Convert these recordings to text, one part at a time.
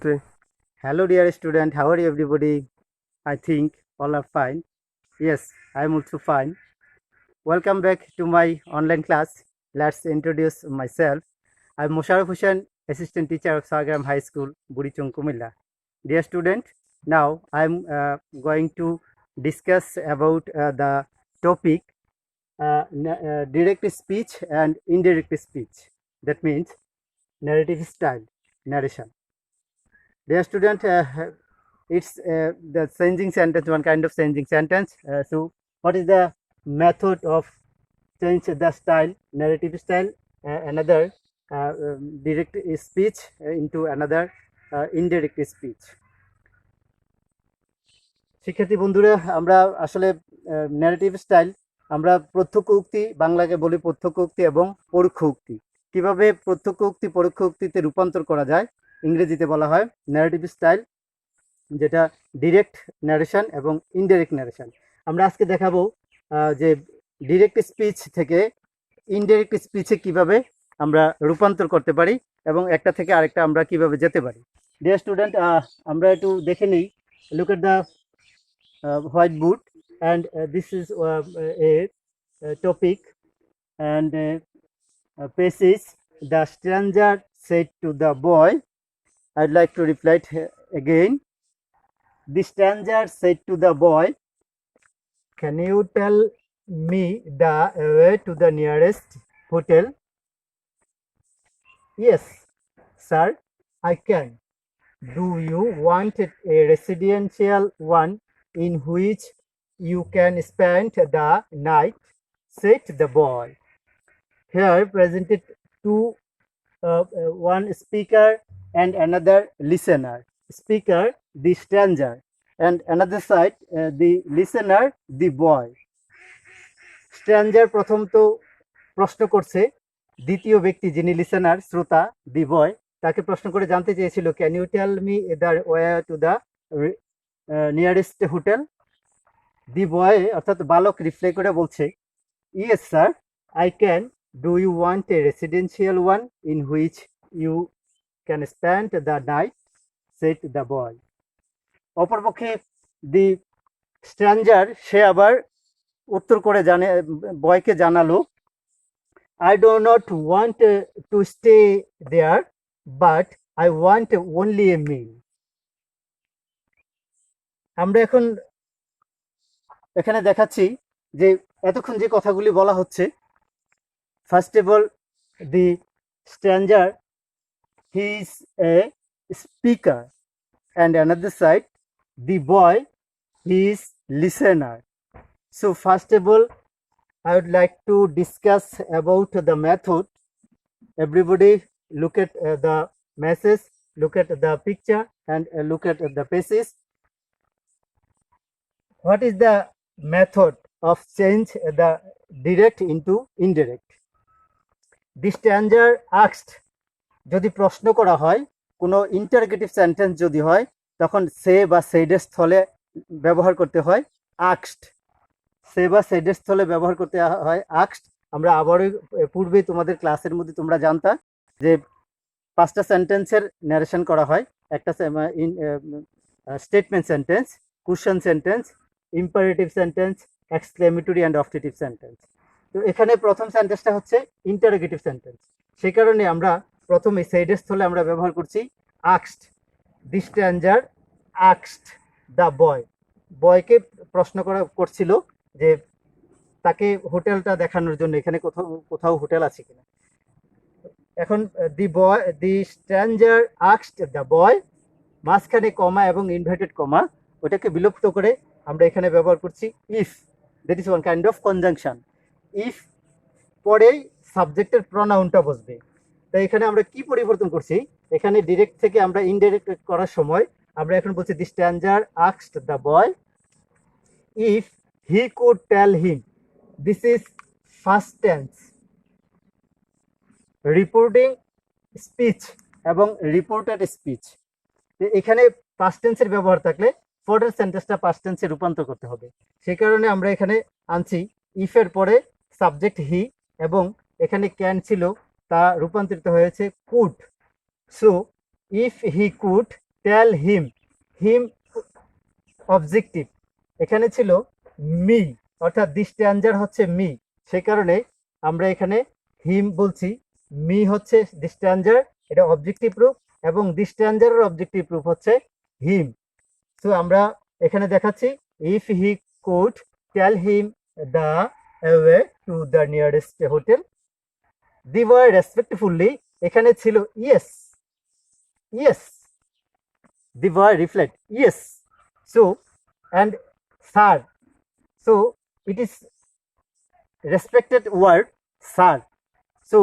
Three. Hello, dear student. How are you, everybody? I think all are fine. Yes, I am also fine. Welcome back to my online class. Let's introduce myself. I'm Musharraf Hussain, assistant teacher of Sagram High School, Burichung, Kumilla. Dear student, now I'm going to discuss about the topic direct speech and indirect speech. That means narrative style, narration. Dear student, it's the changing sentence, one kind of changing sentence. So what is the method of change the style, narrative style, another direct speech into another indirect speech? শিক্ষার্থী বন্ধুরা, আমরা আসলে narrative style আমরা প্রত্যক্ষ উক্তি, বাংলাকে বলি প্রত্যক্ষ উক্তি এবং পরোক্ষ উক্তি। কিভাবে প্রত্যক্ষ উক্তি পরোক্ষ উক্তিতে রূপান্তর করা যায়, ইংরেজিতে বলা হয় ন্যারেটিভ স্টাইল, যেটা ডিরেক্ট ন্যারেশন এবং ইনডিরেক্ট ন্যারেশন। আমরা আজকে দেখাবো যে ডিরেক্ট স্পিচ থেকে ইনডিরেক্ট স্পিচে কিভাবে আমরা রূপান্তর করতে পারি এবং একটা থেকে আরেকটা আমরা কিভাবে যেতে পারি। ডিয়ার স্টুডেন্ট, আমরা একটু দেখে নিই। Look at the white board, and this is a topic, and passage. The stranger said to the boy, I'd like to reply again. The stranger said to the boy, can you tell me the way to the nearest hotel? Yes, sir, I can. Do you want a residential one in which you can spend the night? Said the boy. Here presented two, one speaker and another listener. Speaker, the stranger, and another side, the listener, the boy. Stranger প্রথম তো প্রশ্ন করছে, দ্বিতীয় ব্যক্তি যিনি listener, শ্রোতা, দি বয়, তাকে প্রশ্ন করে জানতে চেয়েছিল, can you tell me the way to the nearest hotel? The boy অর্থাৎ বালক রিপ্লাই করে বলছে, yes sir, I can. Do you want a residential one in which you can spend the night? Said the boy. অপরপক্ষে the stranger, সে আবার উত্তর করে বয়কে জানালো, I do not want to stay there, but I want only a meal. আমরা এখন এখানে দেখাচ্ছি যে এতক্ষণ যে কথাগুলি বলা হচ্ছে, first of all the stranger, he is a speaker, and another side, the boy, he is listener. So first of all, I would like to discuss about the method. Everybody look at the message, look at the picture, and look at the pages. What is the method of change the direct into indirect? The stranger asked, যদি প্রশ্ন করা হয়, কোনো interrogative sentence যদি হয়, তখন সে বা সেইডের স্থলে ব্যবহার করতে হয় আক্সড। সে বা সেইডের স্থলে ব্যবহার করতে হয় আক্সড। আমরা আবারও পূর্বে তোমাদের ক্লাসের মধ্যে তোমরা জানতা যে 5টা সেন্টেন্সের ন্যারেশন করা হয়। একটা statement sentence, question sentence, imperative sentence, exclamatory and optative sentence. তো এখানে প্রথম সেন্টেন্সটা হচ্ছে ইন্টারোগেটিভ সেন্টেন্স। সেই কারণে আমরা প্রথমে সেইডের স্থলে আমরা ব্যবহার করছি আক্সড। দি স্ট্রেঞ্জার আক্সড দ্য বয়। বয়কে প্রশ্ন করছিল যে তাকে হোটেলটা দেখানোর জন্য এখানে কোথাও হোটেল আছে কিনা। এখন দি স্ট্রেঞ্জার আস্কড দ্য বয়, মাঝখানে কমা এবং ইনভার্টেড কমা, ওটাকে বিলুপ্ত করে আমরা এখানে ব্যবহার করছি if. That is one kind of conjunction. If পরেই সাবজেক্টের প্রনাউনটা বসবে। তাই এখানে আমরা কি পরিবর্তন করছি, এখানে ডিরেক্ট থেকে আমরা ইনডিরেক্ট করার সময় আমরা এখন বলছি the stranger asked the boy if he could tell him. This is first tense. Reporting speech এবং রিপোর্টেড স্পিচ, এখানে পাস্ট টেন্সের ব্যবহার থাকলে পরের সেন্টেন্সটা পাস্ট টেন্সে রূপান্তর করতে হবে। সেই কারণে আমরা এখানে আনছি ইফের পরে সাবজেক্ট হি, এবং এখানে ক্যান ছিল, তা রূপান্তরিত হয়েছে could. So if he could tell him, him objective, এখানে ছিল মি, অর্থাৎ দি স্ট্যান্ডার হচ্ছে মি, সেই কারণে আমরা এখানে হিম বলছি, মি হচ্ছে দি স্ট্যান্ডার, এটা অবজেক্টিভ রূপ, এবং দি স্ট্যান্ডারের অবজেক্টিভ রূপ হচ্ছে হিম। সো আমরা এখানে দেখাচ্ছি if he could tell him the way to the nearest hotel, the boy respectfully, এখানে ছিল yes, yes, the boy reflect yes, so and sir, so it is respected word sir, so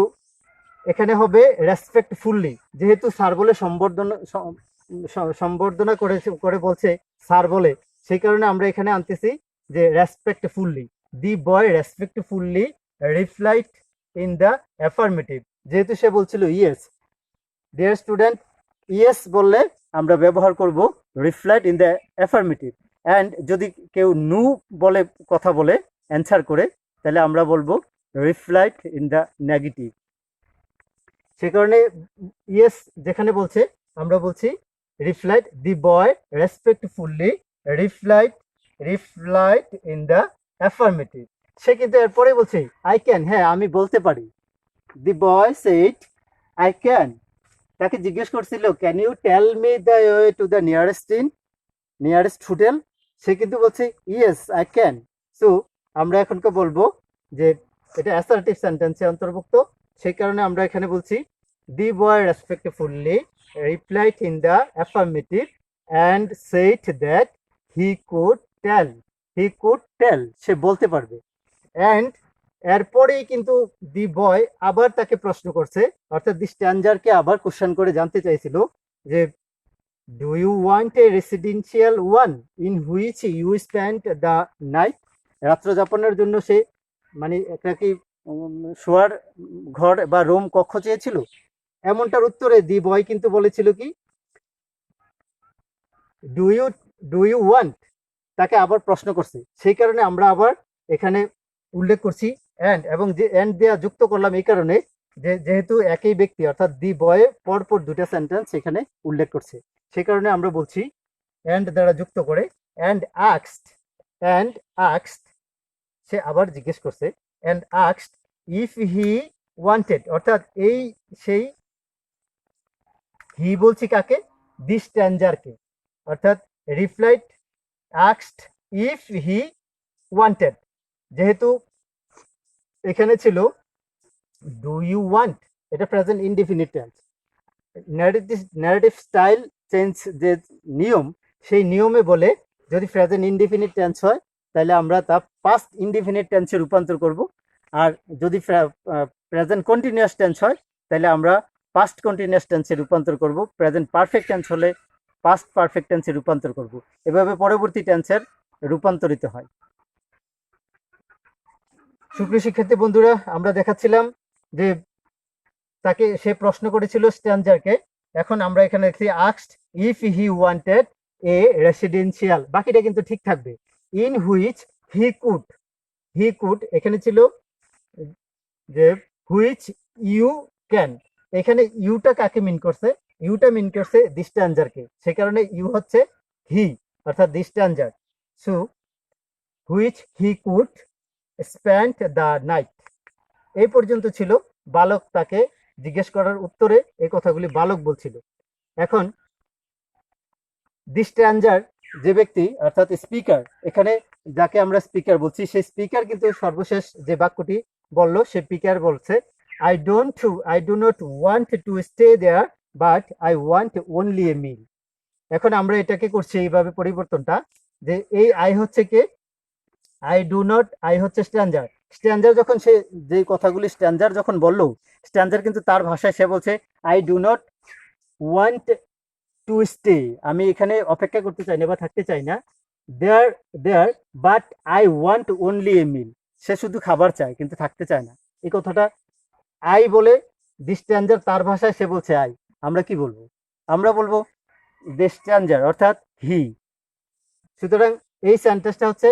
এখানে হবে respectfully, যেহেতু sir বলে সম্বর্ধনা করে বলছে sir বলে, সেই কারণে আমরা এখানে আনতেছি যে respectfully, the boy respectfully replied in the affirmative, যেহেতু সে বলছিল ইয়েস। ডিয়ার স্টুডেন্ট, ইয়েস বললে আমরা ব্যবহার করব রিফ্লাইট ইন দ্য অ্যাফার্মেটিভ, অ্যান্ড যদি কেউ নু বলে কথা বলে অ্যান্সার করে, তাহলে আমরা বলবো রিফ্লাইট ইন দ্য নেগেটিভ। সে কারণে ইয়েস যেখানে বলছে আমরা বলছি replied, the boy respectfully replied in the affirmative. সে কিন্তু এরপরে বলছে আই ক্যান, হ্যাঁ আমি বলতে পারি। The boy said I can, তাকে জিজ্ঞেস করছিল can you tell me the way to the nearest hotel, সে কিন্তু বলছে ইয়েস আই ক্যান। সো আমরা এখনকে বলবো যে এটা অ্যাসার্টিভ সেন্টেন্সে অন্তর্ভুক্ত, সেই কারণে আমরা এখানে বলছি the boy respectfully replied in the affirmative and said that he could tell, সে বলতে পারবে। অ্যান্ড এরপরেই কিন্তু দি বয় আবার তাকে প্রশ্ন করছে, অর্থাৎ দি স্ট্যান্ডারকে আবার কোশ্চেন করে জানতে চাইছিল যে do you want a residential one in which you spend the night, রাত্র যাপনের জন্য সে মানে একটা কি শোয়ার ঘর বা রুম কক্ষ চেয়েছিল। এমনটার উত্তরে দি বয় কিন্তু বলেছিল কি ডু ইউ ওয়ান্ট, তাকে আবার প্রশ্ন করছে, সেই কারণে আমরা আবার এখানে উল্লেখ করছি অ্যান্ড, এবং যে অ্যান্ড দেওয়া যুক্ত করলাম এই কারণে যে যেহেতু একই ব্যক্তি অর্থাৎ দি বয়ে পরপর দুটা সেন্টেন্স এখানে উল্লেখ করছে, সেই কারণে আমরা বলছি অ্যান্ড দ্বারা যুক্ত করে অ্যান্ড আক্সড, সে আবার জিজ্ঞেস করছে অ্যান্ড আক্সড ইফ হি ওয়ান্টেড, অর্থাৎ এই সেই হি বলছি কাকে, দি স্ট্যান্ডারকে, অর্থাৎ রিপ্লাইড আক্সড ইফ হি ওয়ান্টেড, যেহেতু এখানে ছিল ডু ইউ ওয়ান্ট, এটা present indefinite tense, narrative style change যে নিয়ম, সেই নিয়মে বলে যদি প্রেজেন্ট ইনডিফিনিট টেন্স হয় তাহলে আমরা তা পাস্ট ইনডিফিনিট টেন্সে রূপান্তর করব, আর যদি প্রেজেন্ট কন্টিনিউয়াস টেন্স হয় তাহলে আমরা পাস্ট কন্টিনিউয়াস টেন্সে রূপান্তর করব, প্রেজেন্ট পারফেক্ট টেন্স হলে পাস্ট পারফেক্ট টেন্সে রূপান্তর করব, এভাবে পরবর্তী টেন্সের রূপান্তরিত হয়। সুপ্রিয় শিক্ষার্থী বন্ধুরা, আমরা দেখাচ্ছিলাম যে তাকে সে প্রশ্ন করেছিল স্ট্যান্ডারকে, এখন আমরা এখানে দেখছি asked if he wanted a residential, বাকিটা কিন্তু ঠিক থাকবে, ইন হুইচ হি কুড এখানে ছিল যে হুইচ ইউ ক্যান, এখানে ইউটা কাকে মিন করছে, ইউটা মিন করছে দি স্ট্যান্ডারকে, সে কারণে ইউ হচ্ছে হি অর্থাৎ the stander. So which he could spend the night, এই পর্যন্ত ছিল বালক তাকে জিজ্ঞেস করার উত্তরে এই কথাগুলি বালক বলছিল। এখন দি স্ট্যান্ডার যে ব্যক্তি অর্থাৎ স্পিকার, এখানে যাকে আমরা স্পিকার বলছি সেই স্পিকার কিন্তু সর্বশেষ যে বাক্যটি বলল, সে স্পিকার বলছে I do not want to stay there but I want only a meal. এখন আমরা এটাকে করছি এইভাবে পরিবর্তনটা, যে এই আই হচ্ছে কে, আই ডু নট, আই হচ্ছে স্ট্যান্ডার যখন সে যে কথাগুলি স্ট্যান্ডার যখন বললো, স্ট্যান্ডার কিন্তু তার ভাষায় সে বলছে I do not want to stay, আমি এখানে অপেক্ষা করতে চাই না বা থাকতে চাই না, there but I want only a meal, সে শুধু খাবার চায় কিন্তু থাকতে চায় না। এই কথাটা আই বলে দি স্ট্যান্ডার তার ভাষায় সে বলছে আই, আমরা কি বলবো, আমরা বলবো দি স্ট্যান্ডার অর্থাৎ হি। সুতরাং এই সেন্টেন্সটা হচ্ছে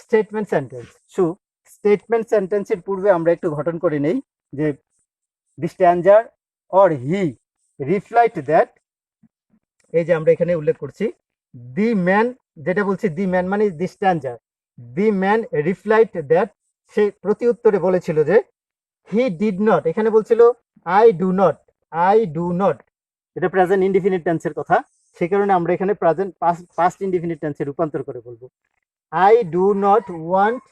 স্টেটমেন্ট সেন্টেন্স। স্টেটমেন্ট সেন্টেন্সের পূর্বে আমরা একটু গঠন করে নেই যে দি স্ট্যান্ডার অর হি রিপ্লাইড দ্যাট এই যে আমরা এখানে উল্লেখ করছি দি ম্যান, যেটা বলছি দি ম্যান মানে দি স্ট্যাঞ্জার, দি ম্যান রিপ্লাইড দ্যাট, সে প্রতি উত্তরে বলেছিল যে হি ডিড নট, এখানে বলছিল I do not, I do not, এটা প্রেজেন্ট ইনডিফিনিট টেন্সের কথা, সেই কারণে আমরা এখানে প্রেজেন্ট পাস্ট ইনডিফিনিট টেন্সে রূপান্তর করে বলবো I do not want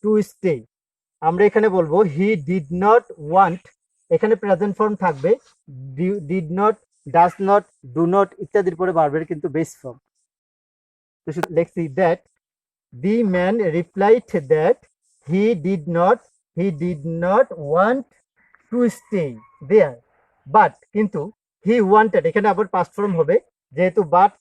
to stay. আমরা এখানে বলবো হি ডিড নট ওয়ান্ট, এখানে প্রেজেন্ট ফর্ম থাকবে, did not, does not, do not ইত্যাদির পরে ভার্বের কিন্তু বেস ফর্ম। তো শুধু লিখছি that the man replied that he did not want to stay there, but কিন্তু হি ওয়ান্টেড, এখানে আবার পাস্ট ফর্ম হবে যেহেতু but,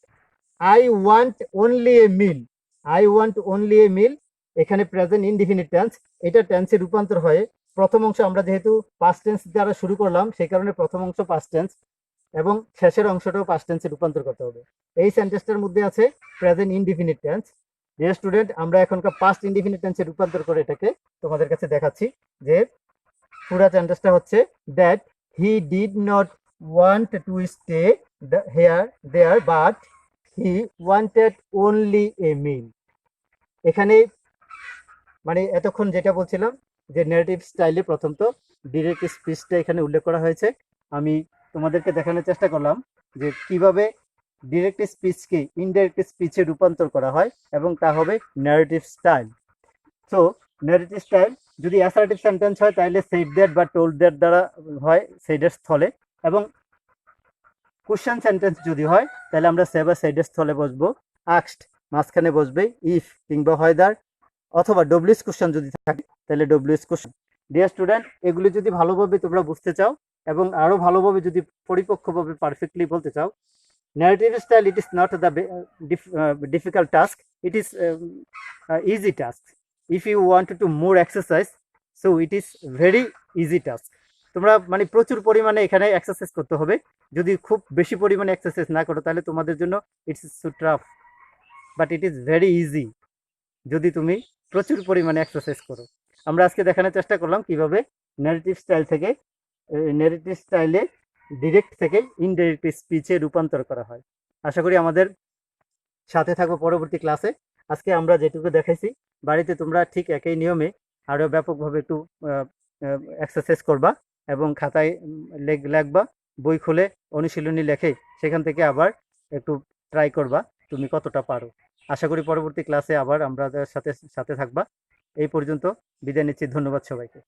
I want only a meal, I want only a meal, এখানে প্রেজেন্ট ইনডিফিনিট টেন্স, এটা টেন্সে রূপান্তর হয়ে প্রথম অংশ আমরা যেহেতু পাস্ট টেন্স দ্বারা শুরু করলাম সেই কারণে প্রথম অংশ পাস্ট টেন্স এবং শেষের অংশটাও পাস্ট টেন্সে রূপান্তর করতে হবে। এই সেন্টেন্সটার মধ্যে আছে present indefinite tense. Dear student, আমরা এখনকার পাস্ট ইনডিফিনিট টেন্সে রূপান্তর করে এটাকে তোমাদের কাছে দেখাচ্ছি যে পুরো সেন্টেন্সটা হচ্ছে that he did not want to stay there but he wanted only a meal. এখানে মানে এতক্ষণ যেটা বলছিলাম যে নেগেটিভ স্টাইলে প্রথম তো ডিরেক্ট স্পিচটা এখানে উল্লেখ করা হয়েছে, আমি তোমাদেরকে দেখানোর চেষ্টা করলাম যে কিভাবে ডিরেক্ট স্পিচকে ইনডাইরেক্ট স্পিচে রূপান্তর করা হয় এবং তা হবে narrative style. So narrative style যদি অ্যাসার্টিভ সেন্টেন্স হয় তাহলে সেড দ্যাট বা টোল্ড দ্যাট দ্বারা হয় সেইডের স্থলে, এবং কোশ্চেন সেন্টেন্স যদি হয় তাহলে আমরা সে বা সেইডের স্থলে বসবো, আক্সড মাঝখানে বসবে ইফ কিংবা হয়দার, অথবা ডব্লিউএস কোশ্চেন যদি থাকে তাহলে ডব্লিউএস কোশ্চেন। ডিয়ার স্টুডেন্ট, এগুলি যদি ভালোভাবে তোমরা বুঝতে চাও এবং আরো ভালোভাবে যদি পরিপক্কভাবে পারফেক্টলি বলতে চাও, narrative style it is not the difficult task, it is easy task. If you want to more exercise, so it is very easy task. তোমরা মানে প্রচুর পরিমাণে এখানে এক্সারসাইজ করতে হবে, যদি খুব বেশি পরিমাণে এক্সারসাইজ না করো তাহলে তোমাদের জন্য it's so tough, but it is very easy যদি তুমি প্রচুর পরিমাণে এক্সারসাইজ করো। আমরা আজকে দেখানোর চেষ্টা করলাম কিভাবে ন্যারেটিভ স্টাইলে ডিরেক্ট থেকে ইনডাইরেক্ট স্পিচে রূপান্তর করা হয়। আশা করি আমাদের সাথে থাকবো পরবর্তী ক্লাসে। আজকে আমরা যেটুকু দেখাইছি বাড়িতে তোমরা ঠিক একই নিয়মে আরও ব্যাপকভাবে একটু এক্সারসাইজ করবা এবং খাতায় লিখবা, বই খুলে অনুশীলনী লেখে সেখান থেকে আবার একটু ট্রাই করবা তুমি কতটা পারো। আশা করি পরবর্তী ক্লাসে আবার আমরা সাথে থাকবা। এই পর্যন্ত বিদায় নিচ্ছি, ধন্যবাদ সবাইকে।